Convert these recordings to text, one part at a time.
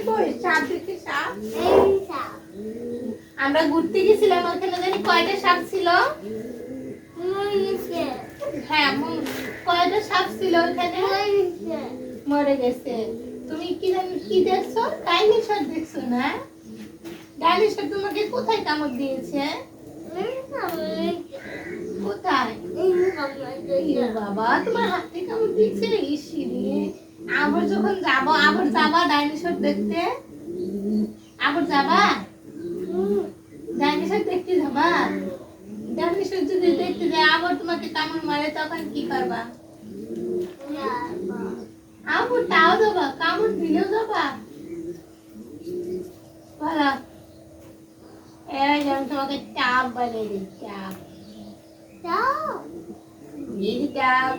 কই সাপ দেখি সাপ আমরা ঘুরতে গেছিলাম ওখানে জানি কয়টা সাপ ছিল হ্যাঁ কয়টা সাপ ছিল ওখানে মরে গেছে তুমি কি জানি কি দেখছো ডাইনোসর দেখছো না ডাইনোসর তোমাকে কোথায় কামড় দিয়েছে কোথায় বাবা তোমার হাতে কামড় দিয়েছে ইসিরে আবার যখন যাবো আবার যাবা ডাইনোসর দেখতে আবার যাবা ডাইনোসর দেখতে যাবা ডাইনোসর যদি দেখতে যায় আবার তোমাকে কামড় মারে তখন কি করবা আবার তাও যাবা কামড় দিলেও যাবা বলো এই যেমন তোমাকে চাপ বানিয়ে দিই চাপ এই চাপ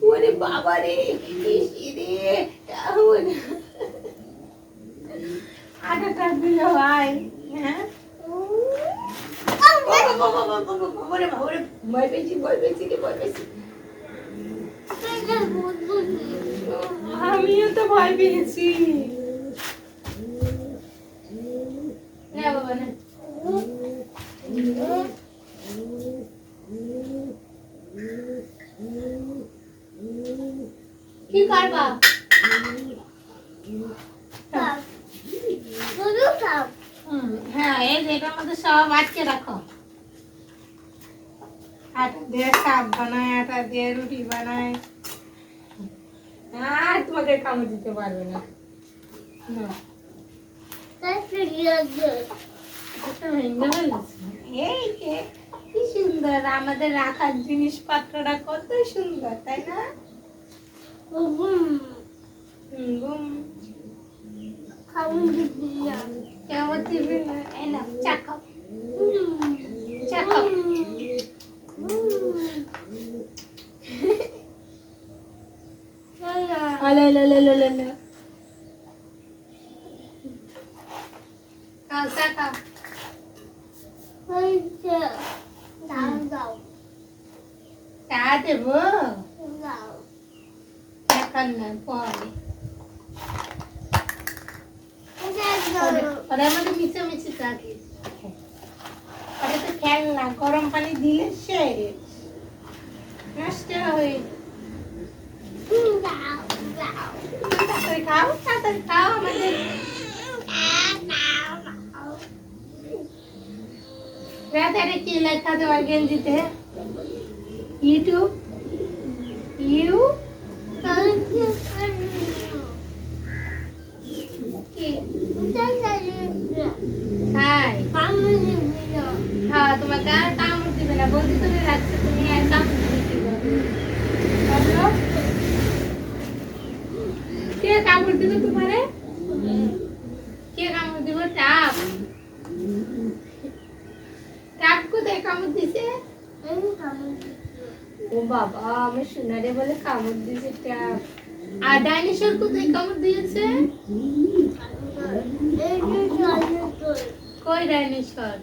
ওরে বাবা রে আটাটা দিল ভাই হ্যাঁ আমিও তো ভয় পেয়েছি না বাবা না কি করবা হ্যাঁ এই যে এটার মধ্যে সব আটকে রাখো আটা দিয়ে সাপ বানায় আটা দিয়ে রুটি বানায় আর তোমাকে কামড় দিতে পারবে না এই যে কি সুন্দর আমাদের রাখার জিনিসপত্রটা কত সুন্দর তাই না কেমন দিবি না এই না চাকাও চাকাও আলে লে লে লে লে খাও চাকাও চা দেবো এখন না পরে ওরা আমাদের মিশামিশি থাকে ওটা তো খেলনা গরম পানি দিলে সে নষ্ট হয়ে তাড়াতাড়ি খাও আমাদের রাতে কি লেখা তোমার গেঞ্জিতে ইউটিউব ইউ হ্যাঁ তোমাকে আর কামড় দিবে না বলতে তুমি রাখছো তুমি আর কামড় কে কামড় দিবে তোমারে কে কামড় দিব টাপ টাপ কোথায় কামড় দিছে ও বাবা আমি সোনারে বলে কামড় দিছে টাপ আর ডাইনোসর কোথায় কামড় দিয়েছে কই ডাইনোসর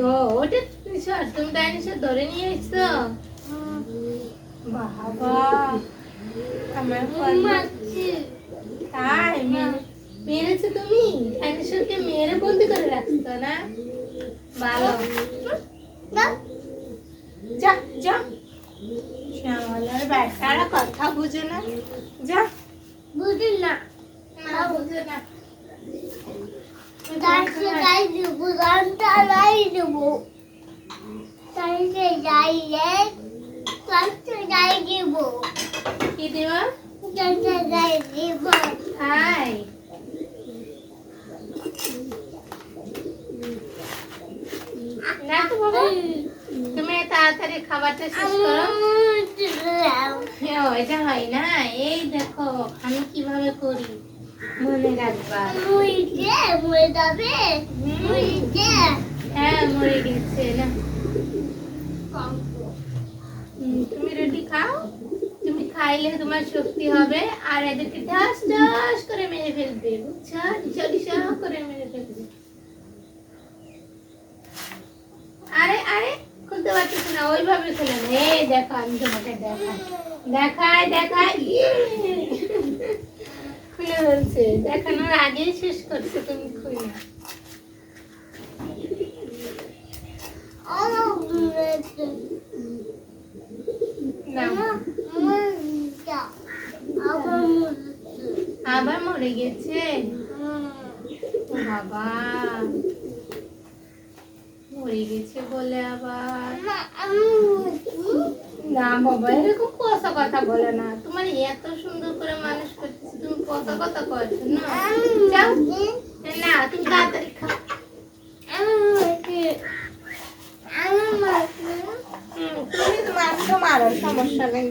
ও ওটা ডাইনোসর তুমি ডাইনোসর ধরে নিয়ে এসছো বাবা আমার তাই মেরেছো তুমি ডাইনোসরকে মেরে বন্দি করে রাখছো না ভালো যা যা শ্যামলার ব্যাটারা কথা বুঝে না যা বুঝে না বুঝে না কি দেবা হাই না তো বাবা তুমি তাড়াতাড়ি খাবারটা শেষ করো এটা হয় না এই দেখো আমি কিভাবে করি মনে রাখবা মরে যাবে হ্যাঁ মরে গেছে না তুমি রুটি খাও তুমি খাই খাইলে তোমার শক্তি হবে, আর এদেরকে ঠাস ঠাস করে মেরে ফেলবে, বুঝছো? ডিশা ডিশা করে মেরে ফেলবে। আরে আরে খুলতে পারছিস না, ওইভাবে খুলে না। এই দেখো আমি তোমাকে দেখাই দেখাই খুলে ফেলছে, দেখানোর আগেই শেষ করছে তুমি খুলে। আবার মরে গেছে বাবা, মরে গেছে বলে আবার। না বাবা, এরকম কষা কথা বলে না। তোমার এত সুন্দর করে মানুষ করতেছি, তুমি কষা কথা করছো না। যাও না, তুমি তাড়াতাড়ি খাও। তুমি তো মারো, সমস্যা নেই।